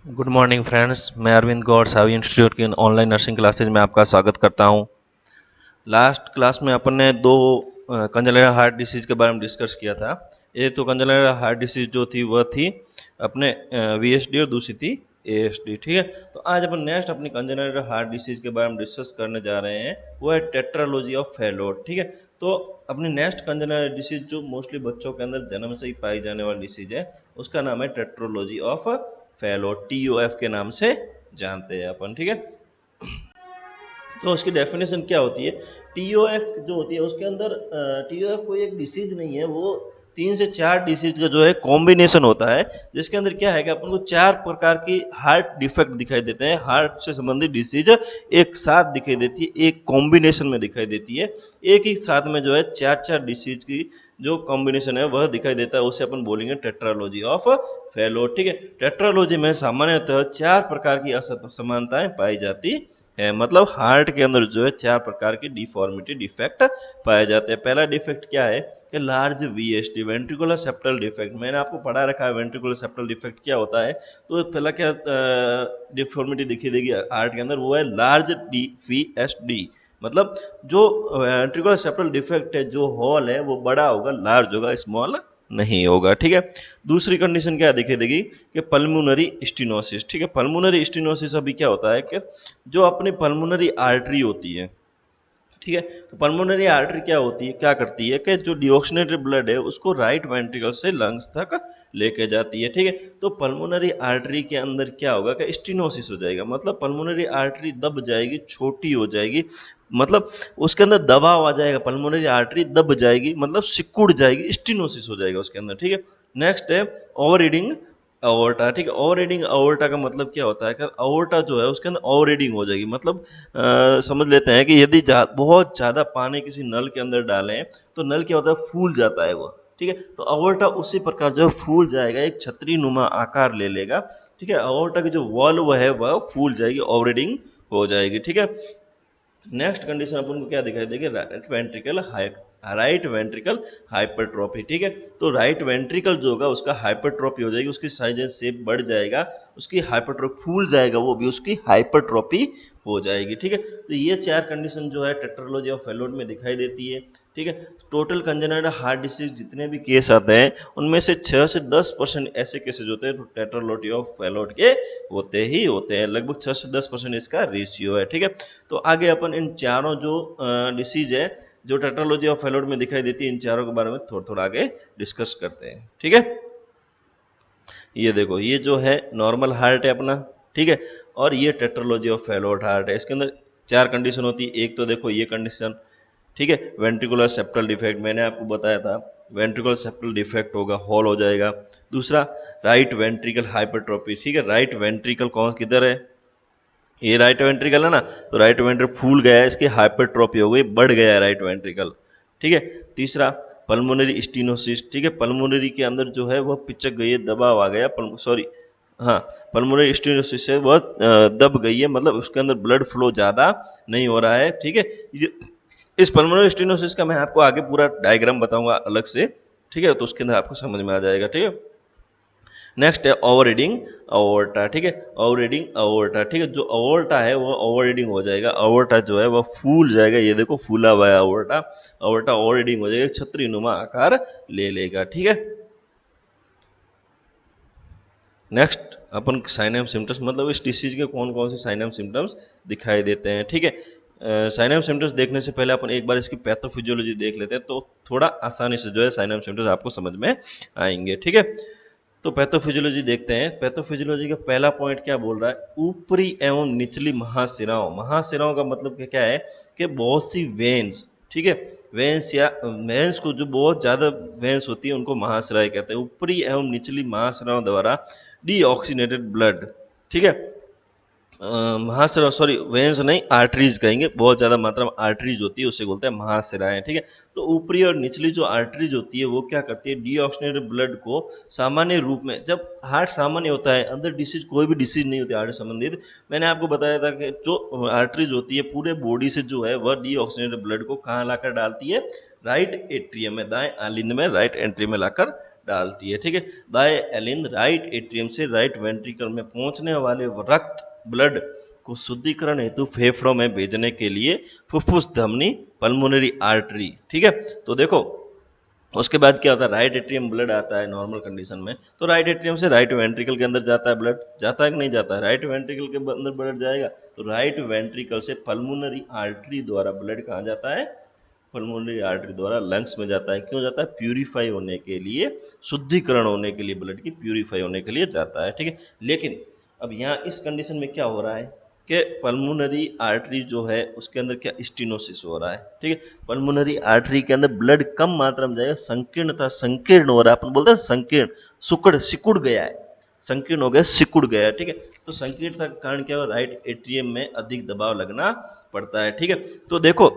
Good morning friends, मैं अरविंद गौड़ सावी institute की online nursing classes में आपका स्वागत करता हूं। लास्ट क्लास में अपन ने दो कंजेनिटल हार्ट डिसीज के बारे में डिस्कस किया था। एक तो कंजेनिटल हार्ट डिसीज जो थी वह थी अपने वीएसडी और दूसरी थी एएसडी। ठीक है, तो आज अपन नेक्स्ट अपनी कंजेनिटल हार्ट डिसीज के बारे में डिस्कस करने जा रहे हैं, वो है टेट्रालॉजी ऑफ फैलोट। ठीक है, तो अपनी नेक्स्ट कंजेनिटल डिसीज जो मोस्टली बच्चों के अंदर जन्म से ही पाई जाने वाली डिसीज है, उसका नाम है टेट्रोलॉजी ऑफ फैलोट, टीओएफ के नाम से जानते हैं अपन। ठीक है, तो उसकी डेफिनेशन क्या होती है? टीओएफ जो होती है उसके अंदर टीओएफ कोई एक डिसीज नहीं है, वो 3 से 4 डिसीज का जो है कॉम्बिनेशन होता है, जिसके अंदर क्या है कि अपन को 4 प्रकार की हार्ट डिफेक्ट दिखाई देते हैं। हार्ट से संबंधित डिसीज एक साथ दिखाई देती है, एक कॉम्बिनेशन में दिखाई देती है। एक ही साथ में जो है 4 4 डिसीज की जो कॉम्बिनेशन है वह दिखाई देता है, उसे अपन बोलेंगे टेट्रालॉजी ऑफ फैलोट। ठीक है, टेट्रालॉजी में सामान्यतः 4 प्रकार की असमानताएं पाई जाती है, मतलब हार्ट के अंदर जो है 4 प्रकार की डिफॉर्मिटी डिफेक्ट पाए जाते हैं। पहला डिफेक्ट क्या है कि large VSD, ventricular septal defect. मैंने आपको पढ़ा रखा है वेंट्रिकुलर सेप्टल डिफेक्ट क्या होता है। तो पहला क्या डिफॉर्मिटी दिखी देगी हार्ट के अंदर, वो है लार्ज वीएसडी, मतलब जो वेंट्रिकुलर सेप्टल डिफेक्ट है, जो हॉल है वो बड़ा होगा, लार्ज होगा, स्मॉल नहीं होगा। ठीक है, दूसरी कंडीशन क्या दिखाई देगी कि पल्मोनरी स्टेनोसिस। ठीक है, पल्मोनरी स्टेनोसिस अभी क्या होता है कि जो अपनी पल्मोनरी आर्टरी होती है, ठीक है, तो पल्मोनरी आर्टरी क्या होती है, क्या करती है कि जो डिऑक्सीनेटेड ब्लड है उसको राइट वेंट्रिकल से लंग्स तक लेके जाती है। ठीक है, तो पल्मोनरी आर्टरी के अंदर क्या होगा कि स्टेनोसिस हो जाएगा, मतलब पल्मोनरी आर्टरी दब जाएगी, छोटी हो जाएगी, मतलब उसके अंदर दबाव आ जाएगा, पल्मोनरी आर्टरी दब जाएगी, मतलब सिकुड़ जाएगी, स्टेनोसिस हो जाएगा उसके अंदर। ठीक है, नेक्स्ट है ओवर रीडिंग अओर्टा। ठीक है, ओवर रीडिंग अओर्टा का मतलब क्या होता है कि अओर्टा जो है उसके अंदर ओवर रीडिंग हो जाएगी, मतलब समझ लेते हैं कि यदि बहुत ज़्यादा पानी किसी नल के अंदर डालें तो नल क्या होता है, फूल जाता है वो। ठीक है, तो अओर्टा उसी प्रकार जो है फूल जाएगा, एक छतरी नुमा आकार ले लेगा। ठीक है, अओर्टा की जो वॉल्व है वह फूल जाएगी, ओवर रीडिंग हो जाएगी। ठीक है, नेक्स्ट कंडीशन अपन को क्या दिखाई देगी, राइट वेंट्रिकल हाइपरट्रॉफी। ठीक है, तो राइट वेंट्रिकल जो होगा उसका हाइपरट्रॉफी हो जाएगी, उसकी साइज एंड शेप बढ़ जाएगा, उसकी हाइपरट्रॉफी फूल जाएगा, वो भी उसकी हाइपरट्रॉफी हो जाएगी। ठीक है, तो ये 4 कंडीशन जो है टेट्रालॉजी ऑफ फैलोट में दिखाई देती है। ठीक है, टोटल कंजेनिटल हार्ट डिसीज जितने भी केस आते हैं उनमें से 6 से 10% ऐसे केसेज होते हैं तो टेट्रालॉजी ऑफ फैलोट के होते ही होते हैं, लगभग 6 से 10% इसका रेशियो है। ठीक है, तो आगे अपन इन चारों जो डिसीज है जो टेट्रालॉजी ऑफ फैलोट में दिखाई देती है, इन चारों के बारे में थोड़ा थोड़ा आगे डिस्कस करते हैं। ठीक है, ये देखो, ये जो है नॉर्मल हार्ट है अपना। ठीक है, और ये टेट्रालॉजी ऑफ फैलोट हार्ट है, इसके अंदर 4 कंडीशन होती है। एक तो देखो ये कंडीशन, ठीक है, वेंट्रिकुलर सेप्टल डिफेक्ट, मैंने आपको बताया था वेंट्रिकुलर सेप्टल डिफेक्ट होगा, हॉल हो जाएगा। दूसरा राइट वेंट्रिकल हाइपरट्रॉफी। ठीक है, राइट वेंट्रिकल कौन किधर है, ये राइट वेंट्रिकल है ना, तो राइट वेंट्रिकल फूल गया है, इसकी हाइपरट्रॉफी हो गई, बढ़ गया है राइट वेंट्रिकल। ठीक है, तीसरा पल्मोनरी स्टेनोसिस। ठीक है, पल्मोनरी के अंदर जो है वह पिचक गई है, दबाव आ गया, सॉरी, हाँ, पल्मोनरी स्टेनोसिस है वह दब गई है, मतलब उसके अंदर ब्लड फ्लो ज़्यादा नहीं हो रहा है। ठीक है, इस पल्मोनरी स्टेनोसिस का मैं आपको आगे पूरा डायग्राम बताऊंगा अलग से। ठीक है, तो उसके अंदर आपको समझ में आ जाएगा। ठीक है, नेक्स्ट है ओवर रीडिंग अओर्टा। ठीक है, ओवर रीडिंग अओर्टा। ठीक है, जो अओर्टा है वो ओवर रीडिंग हो जाएगा, अओर्टा जो है वह फूल जाएगा, ये देखो फूला हुआ है अओर्टा, अओर्टा ओवर रीडिंग हो जाएगा, छतरी नुमा आकार ले लेगा। ठीक है, नेक्स्ट अपन साइन एंड सिम्टम्स, मतलब इस डिसीज के कौन कौन से साइन एंड सिम्टम्स दिखाई देते हैं। ठीक है, साइन एंड सिम्टम्स देखने से पहले अपन एक बार इसकी पैथोफिजियोलॉजी देख लेते हैं, तो थोड़ा आसानी से जो है साइन एंड सिम्टम्स आपको समझ में आएंगे। ठीक है, तो पैथोफिजियोलॉजी देखते हैं। पैथोफिजियोलॉजी का पहला पॉइंट क्या बोल रहा है, ऊपरी एवं निचली महाशिराओं। महाशिराओं का मतलब क्या है कि बहुत सी वेन्स, ठीक है, वेन्स या वेन्स को जो बहुत ज़्यादा वेन्स होती है उनको महाशिराएं कहते हैं। ऊपरी एवं निचली महाशिराओं द्वारा डीऑक्सीनेटेड ब्लड, ठीक है, महाशिरा, सॉरी वेन्स नहीं, आर्टरीज कहेंगे, बहुत ज़्यादा मात्रा में आर्टरीज होती है उसे बोलते हैं महाशिराएं। ठीक है, तो ऊपरी और निचली जो आर्टरीज होती है वो क्या करती है, डीऑक्सीनेटेड ब्लड को सामान्य रूप में, जब हार्ट सामान्य होता है, अंदर डिसीज कोई भी डिसीज नहीं होती हार्ट से संबंधित, मैंने आपको बताया था कि जो आर्टरीज होती है पूरे बॉडी से जो है वह डीऑक्सीनेटेड ब्लड को कहाँ लाकर डालती है, राइट एट्रियम में, दाएं आलिंद में, राइट एंट्री में लाकर डालती है। ठीक है, डायलिन राइट एट्रियम से राइट वेंट्रिकल में पहुंचने वाले रक्त ब्लड को शुद्धिकरण हेतु फेफड़ों में भेजने के लिए फुफ्फुस धमनी पल्मोनरी आर्टरी। ठीक है, तो देखो उसके बाद क्या होता है, राइट एट्रियम ब्लड आता है नॉर्मल कंडीशन में, तो राइट एट्रियम से राइट वेंट्रिकल के अंदर जाता है ब्लड, जाता है कि नहीं जाता है, राइट वेंट्रिकल के अंदर ब्लड जाएगा, तो राइट वेंट्रिकल से पल्मोनरी आर्टरी द्वारा ब्लड कहाँ जाता है, पल्मोनरी आर्टरी द्वारा लंग्स में जाता है। क्यों जाता है, प्यूरिफाई होने के लिए, शुद्धिकरण होने के लिए, ब्लड की प्यूरिफाई होने के लिए जाता है। ठीक है, लेकिन अब यहाँ इस कंडीशन में क्या हो रहा है कि पल्मोनरी आर्टरी जो है उसके अंदर क्या स्टीनोसिस हो रहा है। ठीक है, पल्मोनरी आर्टरी के अंदर ब्लड कम मात्रा में जाएगा, संकीर्णता, संकीर्ण हो रहा है, अपन बोलते हैं संकीर्ण, सिकुड़ गया है, संकीर्ण हो गया, सिकुड़ गया है। ठीक है, तो संकीर्णता के कारण क्या हो, राइट एट्रियम में अधिक दबाव लगना पड़ता है। ठीक है, तो देखो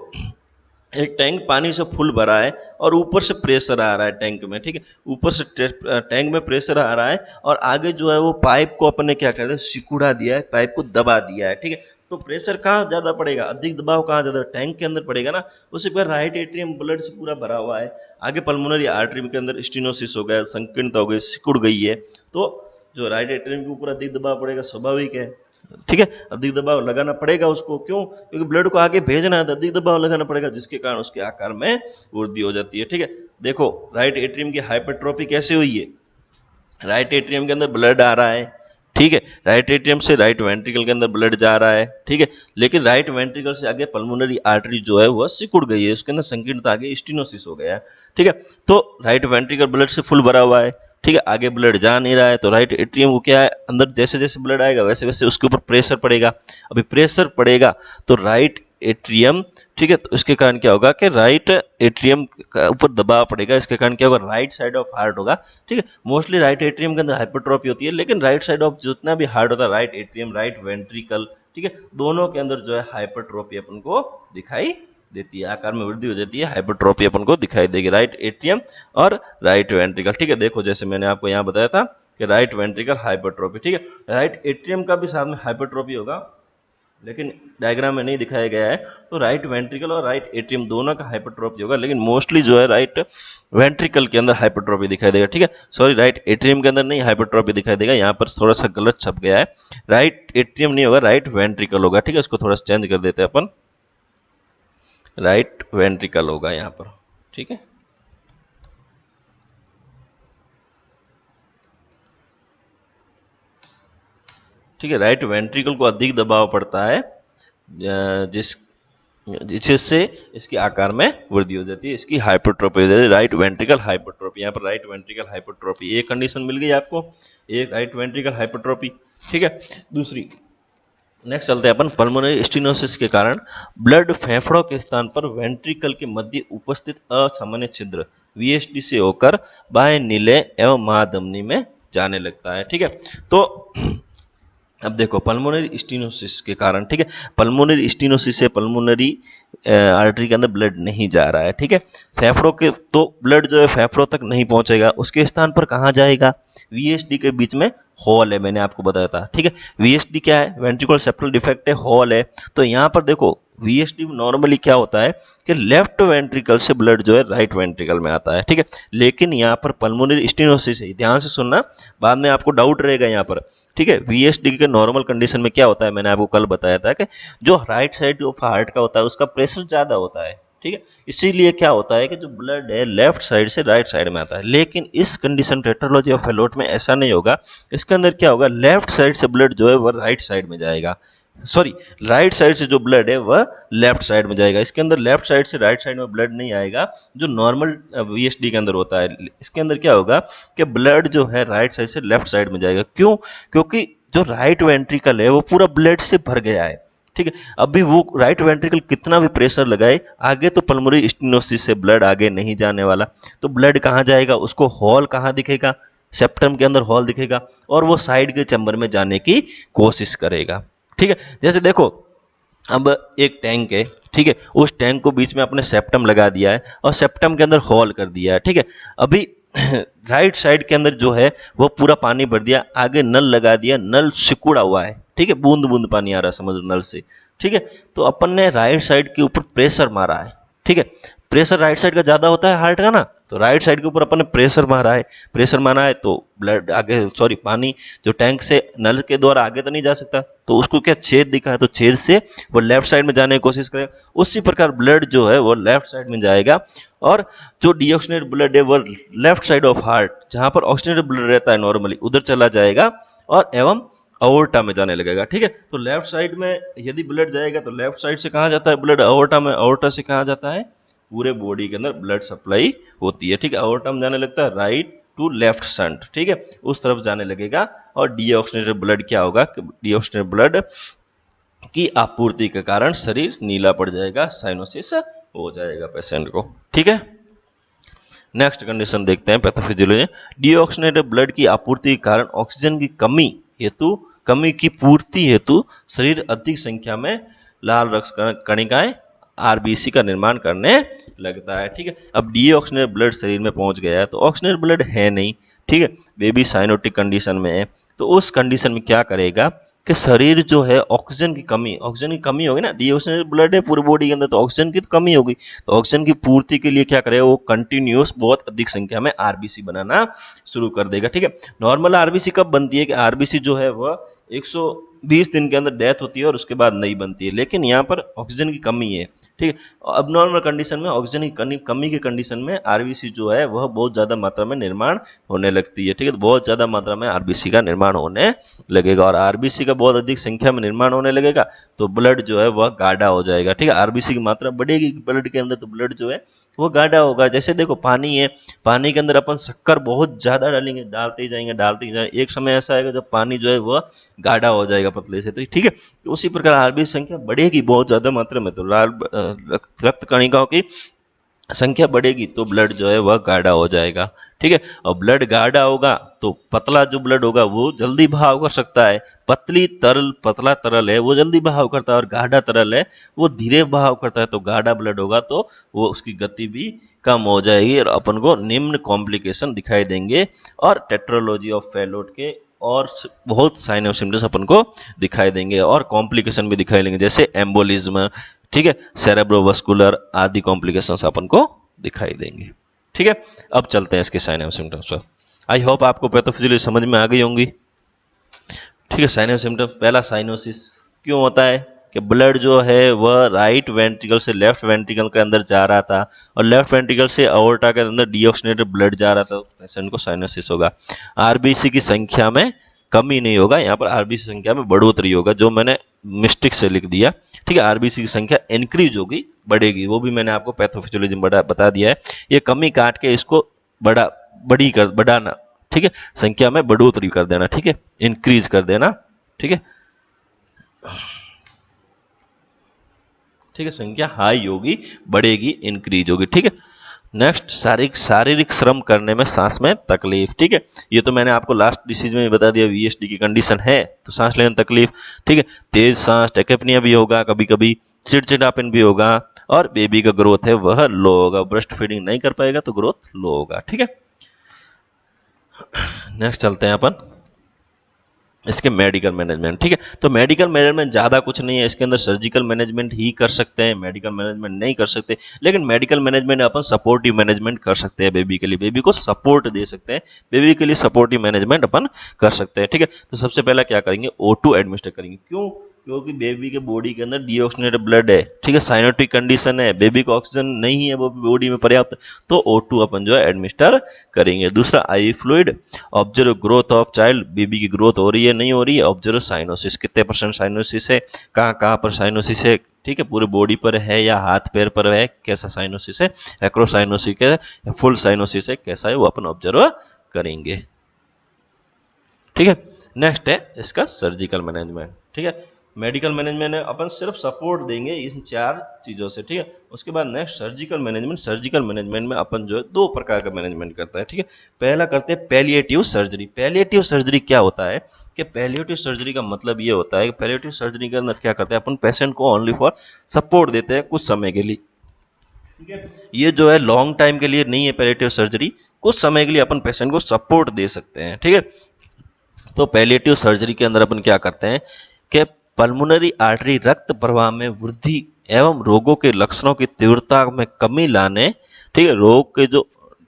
एक टैंक पानी से फुल भरा है और ऊपर से प्रेशर आ रहा है टैंक में। ठीक है, ऊपर से टैंक में प्रेशर आ रहा है और आगे जो है वो पाइप को अपन ने क्या कर दिया, सिकुड़ा दिया है, पाइप को दबा दिया है। ठीक है, तो प्रेशर कहाँ ज्यादा पड़ेगा, अधिक दबाव कहाँ ज्यादा, टैंक के अंदर पड़ेगा ना। उसी पर राइट एट्रियम ब्लड से पूरा भरा हुआ है, आगे पल्मोनरी आर्टरी के अंदर स्टीनोसिस हो गया, संकीर्णता हो गई, सिकुड़ गई है, तो जो राइट एट्रियम के ऊपर अधिक दबाव पड़ेगा, स्वाभाविक है। ठीक है, अधिक दबाव लगाना पड़ेगा उसको, क्यों, क्योंकि ब्लड को आगे भेजना है तो अधिक दबाव लगाना पड़ेगा, जिसके कारण उसके आकार में वृद्धि हो जाती है। ठीक है, देखो राइट एट्रियम की हाइपरट्रोफी कैसे हुई है, राइट एट्रियम के अंदर ब्लड आ रहा है, ठीक है, राइट एट्रियम से राइट वेंट्रिकल के अंदर ब्लड जा रहा है, ठीक है, लेकिन राइट वेंट्रिकल से आगे पल्मोनरी आर्टरी जो है वह सिकुड़ गई है, उसके अंदर संकीर्णता आगे स्टीनोसिस हो गया है। ठीक है, तो राइट वेंट्रिकल ब्लड से फुल भरा हुआ है, ठीक है, आगे ब्लड जा नहीं रहा है, तो राइट एट्रियम को क्या है, अंदर जैसे जैसे ब्लड आएगा वैसे वैसे उसके ऊपर प्रेशर पड़ेगा। अभी प्रेशर पड़ेगा तो राइट एट्रियम, ठीक है, तो इसके कारण क्या होगा कि राइट एट्रियम का ऊपर दबाव पड़ेगा, इसके कारण क्या होगा, राइट साइड ऑफ हार्ट होगा। ठीक है, मोस्टली राइट एट्रियम के अंदर हाइपरट्रॉफी होती है, लेकिन राइट साइड ऑफ जितना भी हार्ट होता है, राइट एट्रियम, राइट वेंट्रिकल, ठीक है, दोनों के अंदर जो है हाइपरट्रॉफी अपन को दिखाई देती है, आकार में वृद्धि हो जाती है, हाइपरट्रॉफी अपन को दिखाई देगी, राइट एट्रियम और राइट वेंट्रिकल। ठीक है, देखो जैसे मैंने आपको यहाँ बताया था कि राइट वेंट्रिकल हाइपरट्रॉफी, ठीक है, राइट एट्रियम का भी साथ में हाइपरट्रॉफी होगा, लेकिन डायग्राम में नहीं दिखाया गया है। तो राइट वेंट्रिकल और राइट एट्रियम दोनों का हाइपरट्रॉफी होगा, लेकिन मोस्टली जो है राइट वेंट्रिकल के अंदर हाइपरट्रॉफी दिखाई देगा। ठीक है, सॉरी, राइट एट्रियम के अंदर नहीं हाइपरट्रॉफी दिखाई देगा, यहाँ पर थोड़ा सा गलत छप गया है, राइट एट्रियम नहीं होगा, राइट वेंट्रिकल होगा। ठीक है, इसको थोड़ा सा चेंज कर देते हैं अपन, राइट वेंट्रिकल होगा यहाँ पर। ठीक है, ठीक है, राइट वेंट्रिकल को अधिक दबाव पड़ता है, जिस जिससे इसके आकार में वृद्धि हो जाती है, इसकी हाइपरट्रॉफी हो जाती है, राइट वेंट्रिकल हाइपरट्रॉफी। यहाँ पर राइट वेंट्रिकल हाइपरट्रॉफी एक कंडीशन मिल गई आपको, एक राइट वेंट्रिकल हाइपरट्रॉफी। ठीक है, दूसरी नेक्स्ट चलते हैं अपन, पल्मोनरी स्टीनोसिस के कारण ब्लड फेफड़ों के स्थान पर वेंट्रिकल के मध्य उपस्थित असामान्य छिद्र वीएसडी से होकर बाएं नीले एवं महाधमनी में जाने लगता है। ठीक है, तो अब देखो पल्मोनरी स्टीनोसिस के कारण, ठीक है, पल्मोनरी स्टीनोसिस से पल्मोनरी आर्टरी के अंदर ब्लड नहीं जा रहा है। ठीक है, फेफड़ों के, तो ब्लड जो है फेफड़ों तक नहीं पहुंचेगा, उसके स्थान पर कहाँ जाएगा, वीएसडी के बीच में होल है, मैंने आपको बताया था। ठीक है, वीएसडी क्या है, वेंट्रिकुलर सेप्टल डिफेक्ट है, होल है। तो यहाँ पर देखो वीएसडी नॉर्मली क्या होता है कि लेफ्ट वेंट्रिकल से ब्लड जो है राइट वेंट्रिकल में आता है। ठीक है, लेकिन यहाँ पर पल्मोनरी स्टीनोसिस है, ध्यान से सुनना, बाद में आपको डाउट रहेगा यहाँ पर। ठीक है, वीएसडी के नॉर्मल कंडीशन में क्या होता है, मैंने आपको कल बताया था कि जो राइट साइड ऑफ हार्ट का होता है उसका प्रेशर ज्यादा होता है। ठीक है, इसीलिए क्या होता है कि जो ब्लड है लेफ्ट साइड से राइट साइड में आता है, लेकिन इस कंडीशन टेट्रालॉजी ऑफ फैलोट में ऐसा नहीं होगा। इसके अंदर क्या होगा, लेफ्ट साइड से ब्लड जो है वह राइट साइड में जाएगा, सॉरी, राइट साइड से जो ब्लड है वह लेफ्ट साइड में जाएगा। इसके अंदर लेफ्ट साइड से राइट साइड में ब्लड नहीं आएगा जो नॉर्मल वीएसडी के अंदर होता है। इसके अंदर क्या होगा कि ब्लड जो है राइट साइड से लेफ्ट साइड में जाएगा। क्यों, क्योंकि जो राइट वेंट्रिकल है वो पूरा ब्लड से भर गया है। ठीक है, अभी वो राइट वेंट्रिकल कितना भी प्रेशर लगाए, आगे तो पल्मोनरी स्टेनोसिस से ब्लड आगे नहीं जाने वाला, तो ब्लड कहाँ जाएगा, उसको हॉल कहाँ दिखेगा, सेप्टम के अंदर हॉल दिखेगा, और वो साइड के चैम्बर में जाने की कोशिश करेगा। ठीक है, जैसे देखो अब एक टैंक है, ठीक है, उस टैंक को बीच में अपने सेप्टम लगा दिया है और सेप्टम के अंदर होल कर दिया है। ठीक है, अभी राइट साइड के अंदर जो है वो पूरा पानी भर दिया, आगे नल लगा दिया, नल सिकुड़ा हुआ है, ठीक है, बूंद बूंद पानी आ रहा है समझ लो नल से। ठीक है, तो अपन ने राइट साइड के ऊपर प्रेशर मारा है। ठीक है, प्रेशर राइट साइड का ज्यादा होता है हार्ट का ना, तो राइट साइड के ऊपर अपन ने प्रेशर मारा है, प्रेशर मारा है तो ब्लड आगे, सॉरी पानी जो टैंक से नल के द्वारा आगे तो नहीं जा सकता, तो उसको क्या छेद दिखा है, तो छेद से वो लेफ्ट साइड में जाने की कोशिश करेगा। उसी प्रकार ब्लड जो है वो लेफ्ट साइड में जाएगा, और जो डीऑक्सीजनेटेड ब्लड है वो लेफ्ट साइड ऑफ हार्ट जहां पर ऑक्सीजनेटेड ब्लड रहता है नॉर्मली उधर चला जाएगा और एवं अओर्टा में जाने लगेगा। ठीक है, तो लेफ्ट साइड में यदि ब्लड जाएगा तो लेफ्ट साइड से कहाँ जाता है ब्लड, अओर्टा में, अओर्टा से कहाँ जाता है, पूरे बॉडी के अंदर ब्लड सप्लाई होती है। ठीक है, अओर्टा में जाने लगता है राइट टू लेफ्ट शंट, ठीक है, उस तरफ जाने लगेगा, और डीऑक्सीजनेटेड ब्लड क्या होगा, डीऑक्सीजनेटेड ब्लड की आपूर्ति के कारण शरीर नीला पड़ जाएगा, साइनोसिस हो जाएगा पेशेंट को। ठीक है, नेक्स्ट कंडीशन देखते हैं पैथोफिजियोलॉजी। डीऑक्सीजनेटेड ब्लड की आपूर्ति के कारण ऑक्सीजन की कमी की पूर्ति हेतु शरीर अधिक संख्या में लाल रक्त कणिकाएं आरबीसी का निर्माण करने लगता है। ठीक है, अब डीऑक्सीजनेटेड ब्लड शरीर में पहुंच गया है, तो ऑक्सीजनेटेड ब्लड है नहीं, ठीक है, बेबी साइनोटिक कंडीशन में है, तो उस कंडीशन में क्या करेगा कि शरीर जो है ऑक्सीजन की कमी होगी ना, डीऑक्सीजनेटेड ब्लड है पूरी बॉडी के अंदर, तो ऑक्सीजन की तो कमी होगी, तो ऑक्सीजन की पूर्ति के लिए क्या करेगा, वो कंटिन्यूस बहुत अधिक संख्या में आरबीसी बनाना शुरू कर देगा। ठीक है, नॉर्मल आरबीसी कब बनती है कि आरबीसी जो है वह 120 दिन के अंदर डेथ होती है और उसके बाद नहीं बनती है, लेकिन यहाँ पर ऑक्सीजन की कमी है। ठीक है, अब नॉर्मल कंडीशन में ऑक्सीजन की कमी के कंडीशन में आरबीसी जो है वह बहुत ज्यादा मात्रा में निर्माण होने लगती है। ठीक है, तो बहुत ज्यादा मात्रा में आरबीसी का निर्माण होने लगेगा, और आरबीसी का बहुत अधिक संख्या में निर्माण होने लगेगा तो ब्लड जो है वह गाढ़ा हो जाएगा। ठीक है, आरबीसी की मात्रा बढ़ेगी ब्लड के अंदर, तो ब्लड जो है वो गाढ़ा होगा। जैसे देखो पानी है, पानी के अंदर अपन शक्कर बहुत ज्यादा डालेंगे, डालते ही जाएंगे, एक समय ऐसा आएगा जब पानी जो है वह गाढ़ा हो जाएगा पतले से। तो ठीक है, तो उसी प्रकार आरबीसी संख्या बढ़ेगी बहुत ज्यादा मात्रा में, तो लाल रक्त कणिकाओं की संख्या बढ़ेगी तो ब्लड जो है वह गाढ़ा हो जाएगा। ठीक है, और ब्लड गाढ़ा होगा तो पतला जो ब्लड होगा वो जल्दी बहाव कर सकता है, पतला तरल है वो जल्दी बहाव करता है, और गाढ़ा तरल है वो धीरे बहाव करता है। तो गाढ़ा ब्लड होगा तो वो उसकी गति भी कम हो जाएगी और अपन को निम्न कॉम्प्लिकेशन दिखाई देंगे, और टेट्रोलॉजी ऑफ फैलोट के और बहुत साइन ऑफ सिम्टम्स अपन को दिखाई देंगे, और कॉम्प्लिकेशन भी दिखाई देंगे जैसे एम्बोलिज्म, ठीक है, सेरेब्रोवास्कुलर आदि कॉम्प्लिकेशंस अपन को दिखाई देंगे। ठीक है, अब चलते हैं इसके साइन ऑफ सिम्टम्स पर। आई होप आपको पैथोफिजियोलॉजी समझ में आ गई होंगी। ठीक है, साइन ऑफ सिम्टम्स, पहला साइनोसिस क्यों होता है कि ब्लड जो है वह राइट वेंट्रिकल से लेफ्ट वेंट्रिकल के अंदर जा रहा था, और लेफ्ट वेंट्रिकल से अओर्टा के अंदर डीऑक्सीजनेटेड ब्लड जा रहा था, तो पेशेंट को साइनोसिस होगा। आरबीसी की संख्या में कमी नहीं होगा, यहाँ पर आरबीसी संख्या में बढ़ोतरी होगा, जो मैंने मिस्टेक से लिख दिया। ठीक है, आरबीसी की संख्या इंक्रीज होगी, बढ़ेगी, वो भी मैंने आपको पैथोफिजियोलॉजी में बता दिया है। ये कमी काट के इसको बढ़ाना, ठीक है, संख्या में बढ़ोतरी कर देना, ठीक है, इंक्रीज कर देना। ठीक है, ठीक है, संख्या हाई होगी, बढ़ेगी, इंक्रीज होगी। ठीक है, नेक्स्ट शारीरिक श्रम करने में सांस में तकलीफ। ठीक है, ये तो मैंने आपको लास्ट डिसीज में बता दिया, वीएसडी की कंडीशन है तो सांस लेने में तकलीफ। ठीक है, तेज सांस, टेकेपनिया भी होगा, कभी कभी चिड़चिड़ापन भी होगा, और बेबी का ग्रोथ है वह लो होगा, ब्रेस्ट फीडिंग नहीं कर पाएगा तो ग्रोथ लो होगा। ठीक है, नेक्स्ट चलते हैं अपन इसके मेडिकल मैनेजमेंट। ठीक है, तो मेडिकल मैनेजमेंट ज़्यादा कुछ नहीं है, इसके अंदर सर्जिकल मैनेजमेंट ही कर सकते हैं, मेडिकल मैनेजमेंट नहीं कर सकते, लेकिन मेडिकल मैनेजमेंट अपन सपोर्टिव मैनेजमेंट कर सकते हैं, बेबी के लिए, बेबी को सपोर्ट दे सकते हैं, बेबी के लिए सपोर्टिव मैनेजमेंट अपन कर सकते हैं। ठीक है, तो सबसे पहला क्या करेंगे, O2 एडमिनिस्टर करेंगे। क्यों, क्योंकि बेबी के बॉडी के अंदर डीऑक्सीजनेटेड ब्लड है, ठीक है, साइनोटिक कंडीशन है, बेबी को ऑक्सीजन नहीं है वो बॉडी में पर्याप्त, तो O2 अपन जो है एडमिनिस्टर करेंगे। दूसरा आई fluid, observe growth of child, baby की ग्रोथ हो रही है नहीं हो रही है, ऑब्जर्व साइनोसिस, कितने % साइनोसिस है, कहाँ कहाँ पर साइनोसिस है, ठीक है, पूरे बॉडी पर है या हाथ पैर पर है, कैसा साइनोसिस है, एक्रोसाइनोसिस है या फुल साइनोसिस है, कैसा है वो अपन ऑब्जर्व करेंगे। ठीक है, नेक्स्ट है इसका सर्जिकल मैनेजमेंट। ठीक है, मेडिकल मैनेजमेंट है अपन सिर्फ सपोर्ट देंगे इन 4 चीजों से। ठीक है, उसके बाद next surgical management. Surgical management में अपन जो है 2 प्रकार का मैनेजमेंट करता है। ठीक है, पहला करते हैं पैलिएटिव सर्जरी। पैलिएटिव सर्जरी क्या होता है कि पैलिएटिव सर्जरी का मतलब ये होता है कि पैलिएटिव सर्जरी के अंदर क्या करते हैं अपन, पेशेंट को ओनली फॉर सपोर्ट देते हैं कुछ समय के लिए। ठीक है, ये जो है लॉन्ग टाइम के लिए नहीं है पैलिएटिव सर्जरी, कुछ समय के लिए अपन पेशेंट को सपोर्ट दे सकते हैं। ठीक है, तो पैलिएटिव सर्जरी के अंदर अपन क्या करते हैं कि पल्मोनरी आर्टरी रक्त प्रवाह में वृद्धि एवं रोगों के लक्षणों की तीव्रता में कमी लाने, ठीक है, रोग के जो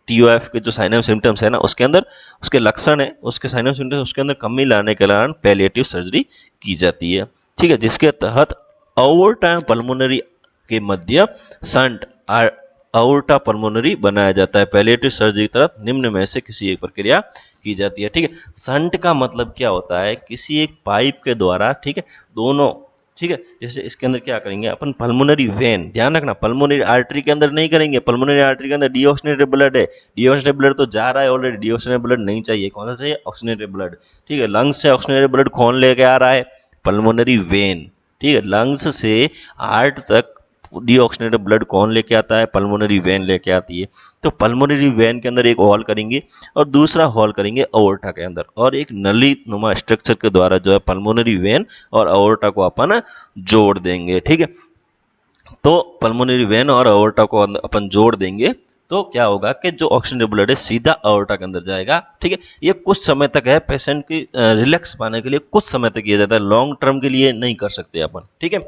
TOF के जो साइन एंड सिम्टम्स है ना, उसके अंदर उसके लक्षण है, उसके साइन एंड सिम्टम्स, उसके अंदर कमी लाने के कारण पैलिएटिव सर्जरी की जाती है। ठीक है, जिसके तहत अओर्टा पल्मोनरी के मध्य शंट अओर्टा पल्मोनरी बनाया जाता है। पैलिएटिव सर्जरी की तरफ निम्न में से किसी एक प्रक्रिया की जाती है। ठीक है, शंट का मतलब क्या होता है, किसी एक पाइप के द्वारा, ठीक है, दोनों, ठीक है, जैसे इसके अंदर क्या करेंगे अपन, पल्मोनरी वेन, ध्यान रखना पल्मोनरी आर्टरी के अंदर नहीं करेंगे। पल्मोनरी आर्टरी के अंदर डीऑक्सीनेटेड ब्लड है, डीऑक्सीनेटेड ब्लड तो जा रहा है ऑलरेडी, डीऑक्सीनेटेड ब्लड नहीं चाहिए, कौन सा चाहिए, ऑक्सीनेटेड ब्लड। ठीक है, लंग्स से ऑक्सीनेटेड ब्लड कौन लेके आ रहा है, पल्मोनरी वेन। ठीक है, लंग्स से हार्ट तक डीऑक्सीनेटेड ब्लड कौन लेके आता है, पल्मोनरी वेन लेके आती है। तो पल्मोनरी वेन के अंदर एक हॉल करेंगे और दूसरा हॉल करेंगे अओर्टा के अंदर, और एक नली नुमा स्ट्रक्चर के द्वारा जो है पल्मोनरी वेन और अओर्टा को अपन जोड़ देंगे। ठीक है, तो पल्मोनरी वेन और अओर्टा को अपन जोड़ देंगे तो क्या होगा कि जो ऑक्सीजन ब्लड है सीधा अओर्टा के अंदर जाएगा। ठीक है, ये कुछ समय तक है, पेशेंट की रिलैक्स पाने के लिए कुछ समय तक किया जाता है, लॉन्ग टर्म के लिए नहीं कर सकते अपन। ठीक है,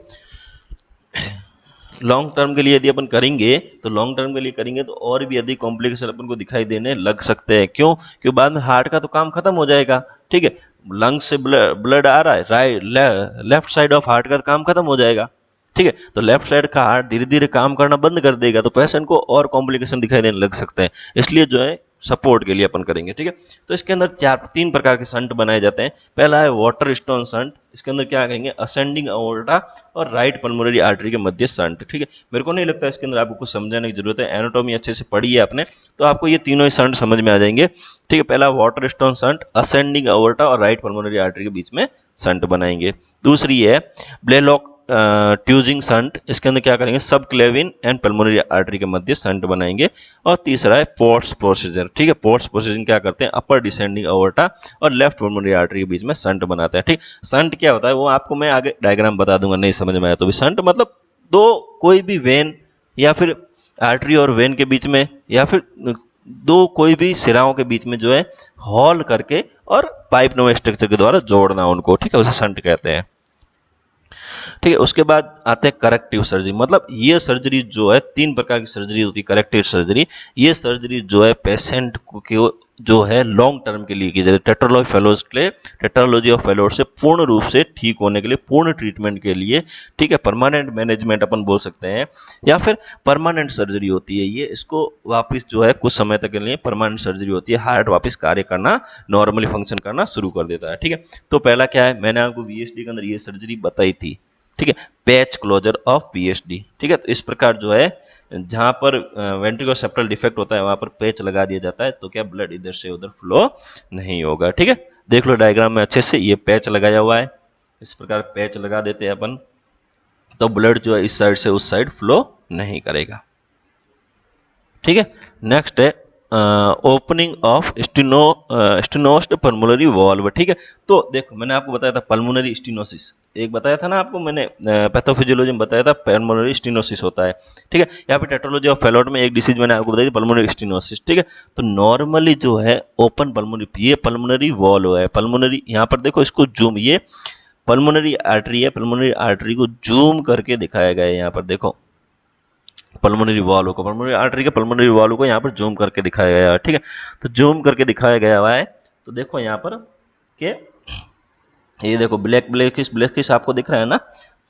लॉन्ग टर्म के लिए यदि अपन करेंगे तो लॉन्ग टर्म के लिए करेंगे तो और भी अधिक कॉम्प्लिकेशन अपन को दिखाई देने लग सकते हैं। क्यों, क्योंकि बाद में हार्ट का तो काम खत्म हो जाएगा। ठीक है, लंग से ब्लड आ रहा है, right left side of heart का काम खत्म हो जाएगा। ठीक है, तो लेफ्ट साइड का हार्ट धीरे धीरे काम करना बंद कर देगा, तो पेशेंट को और कॉम्प्लिकेशन दिखाई देने लग सकते हैं। इसलिए जो है सपोर्ट के लिए अपन करेंगे। ठीक है, तो इसके अंदर तीन प्रकार के संट बनाए जाते हैं। पहला है वाटर स्टोन संट, इसके अंदर क्या कहेंगे, असेंडिंग अओर्टा और राइट पल्मोनरी आर्टरी के मध्य संट। ठीक है, मेरे को नहीं लगता इसके अंदर आपको कुछ समझाने की जरूरत है, एनाटॉमी अच्छे से पढ़ी है आपने, तो आपको ये तीनों ही संट समझ में आ जाएंगे। ठीक है, पहला वाटर स्टोन संट, असेंडिंग अओर्टा और राइट पल्मोनरी आर्टरी के बीच में संट बनाएंगे। दूसरी है ब्लेलॉक ट्यूजिंग संट, इसके अंदर क्या करेंगे, सब क्लेविन एंड पल्मोनरी आर्टरी के मध्य संट बनाएंगे। और तीसरा है पोर्ट्स प्रोसीजर। ठीक है, पोर्ट्स प्रोसीजर क्या करते हैं, अपर डिसेंडिंग अओर्टा और लेफ्ट पल्मोनरी आर्टरी के बीच में संट बनाते हैं। ठीक, संट क्या होता है वो आपको मैं आगे डायग्राम बता दूंगा, नहीं समझ में आया तो भी। संट मतलब दो कोई भी वेन या फिर आर्टरी और वेन के बीच में, या फिर दो कोई भी सिराओं के बीच में जो है हॉल करके और पाइप नो स्ट्रक्चर के द्वारा जोड़ना उनको। ठीक है, उसे संट कहते हैं। ठीक है, उसके बाद आते हैं करेक्टिव सर्जरी। मतलब ये सर्जरी जो है, तीन प्रकार की सर्जरी होती है करेक्टिव सर्जरी। ये सर्जरी जो है पेशेंट को जो है लॉन्ग टर्म के लिए की जाती है, टेट्रालॉजी ऑफ फेलोर से पूर्ण रूप से ठीक होने के लिए, पूर्ण ट्रीटमेंट के लिए। ठीक है, परमानेंट मैनेजमेंट अपन बोल सकते हैं, या फिर परमानेंट सर्जरी होती है ये। इसको वापस जो है कुछ समय तक के लिए परमानेंट सर्जरी होती है, हार्ट वापस कार्य करना, नॉर्मली फंक्शन करना शुरू कर देता है। ठीक है, तो पहला क्या है, मैंने आपको VSD के अंदर ये सर्जरी बताई थी। ठीक है, पैच क्लोजर ऑफ VSD। ठीक है, तो इस प्रकार जो है जहां पर वेंट्रिकोसेप्टल डिफेक्ट होता है वहां पर पैच लगा दिया जाता है, तो क्या ब्लड इधर से उधर फ्लो नहीं होगा। ठीक है, देख लो डायग्राम में अच्छे से, ये पैच लगाया हुआ है, इस प्रकार पैच लगा देते हैं अपन, तो ब्लड जो है इस साइड से उस साइड फ्लो नहीं करेगा। ठीक है, नेक्स्ट है ओपनिंग ऑफ स्टेनोस्ड पल्मोनरी वॉल्व। ठीक है, तो देखो मैंने आपको बताया था पल्मोनरी स्टेनोसिस, एक बताया था ना आपको मैंने, पैथोफिजियोलॉजी में बताया था पल्मोनरी स्टेनोसिस होता है। ठीक है, यहाँ पे टेट्रोलॉजी ऑफ फेलोर में एक डिसीज मैंने आपको बताई थी, पल्मोनरी स्टेनोसिस। ठीक है, तो नॉर्मली जो है ओपन पल्मोनरी, ये पल्मोनरी वॉल्व है, पल्मोनरी, यहाँ पर देखो इसको जूम, ये पल्मोनरी आर्टरी है, पल्मोनरी आर्टरी को जूम करके दिखाया गया है यहाँ पर, देखो पल्मोनरी वॉल्व को, पल्मोनरी आर्टरी के पल्मोनरी वॉल्व को यहाँ पर जूम करके दिखाया गया है। ठीक है, तो जूम करके दिखाया गया हुआ है, तो देखो यहाँ पर के ये देखो ब्लैकिश आपको दिख रहा है ना,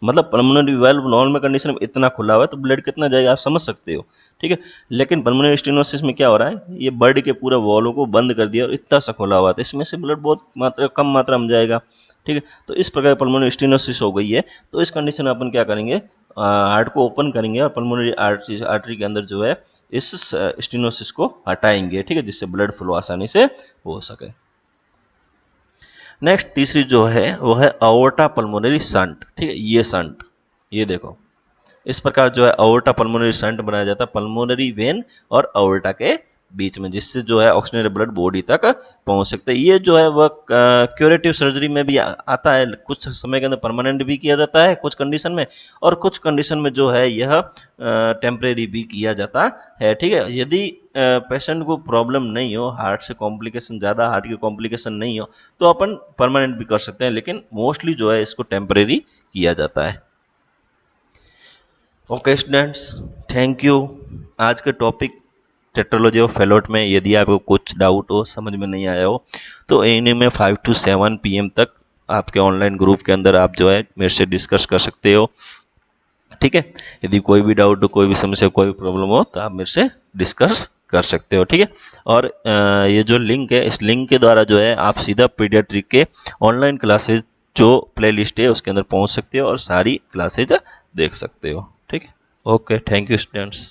मतलब पल्मोनरी वाल्व नॉर्मल कंडीशन में इतना खुला हुआ है तो ब्लड कितना जाएगा आप समझ सकते हो। ठीक है, लेकिन पल्मोनरी स्टेनोसिस में क्या हो रहा है, ये बर्ड के पूरा वॉल्व को बंद कर दिया और इतना सा खुला हुआ था, इसमें से ब्लड बहुत कम मात्रा में जाएगा। ठीक है, तो इस प्रकार पल्मोनरी स्टेनोसिस हो गई है, तो इस कंडीशन में अपन क्या करेंगे, हार्ट को ओपन करेंगे और पल्मोनरी आर्टरी के अंदर जो है इस स्टेनोसिस को हटाएंगे। ठीक है, जिससे ब्लड फ्लो आसानी से हो सके। नेक्स्ट तीसरी जो है वो है अओर्टा पल्मोनरी शंट। ठीक है, ये शंट, ये देखो इस प्रकार जो है अओर्टा पल्मोनरी शंट बनाया जाता है पल्मोनरी वेन और अओर्टा के बीच में, जिससे जो है ऑक्सीजनेटेड ब्लड बॉडी तक पहुंच सकते हैं। ये जो है वह क्यूरेटिव सर्जरी में भी आता है, कुछ समय के अंदर परमानेंट भी किया जाता है कुछ कंडीशन में, और कुछ कंडीशन में जो है यह टेम्परेरी भी किया जाता है। ठीक है, यदि पेशेंट को प्रॉब्लम नहीं हो, हार्ट से कॉम्प्लिकेशन, ज़्यादा हार्ट की कॉम्प्लिकेशन नहीं हो, तो अपन परमानेंट भी कर सकते हैं, लेकिन मोस्टली जो है इसको टेम्परेरी किया जाता है। Okay students, thank you. आज के टॉपिक टेट्रोलॉजी ऑफ फैलोट में यदि आपको कुछ डाउट हो, समझ में नहीं आया हो, तो एएनयू में 5 to 7 PM तक आपके ऑनलाइन ग्रुप के अंदर आप जो है मेरे से डिस्कस कर सकते हो। ठीक है, यदि कोई भी डाउट हो, कोई भी समस्या, कोई भी प्रॉब्लम हो, तो आप मेरे से डिस्कस कर सकते हो। ठीक है, और ये जो लिंक है, इस लिंक के द्वारा जो है आप सीधा पीडियाट्रिक के ऑनलाइन क्लासेज जो प्लेलिस्ट है उसके अंदर पहुंच सकते हो और सारी क्लासेज देख सकते हो। ठीक है, ओके, थैंक यू स्टूडेंट्स।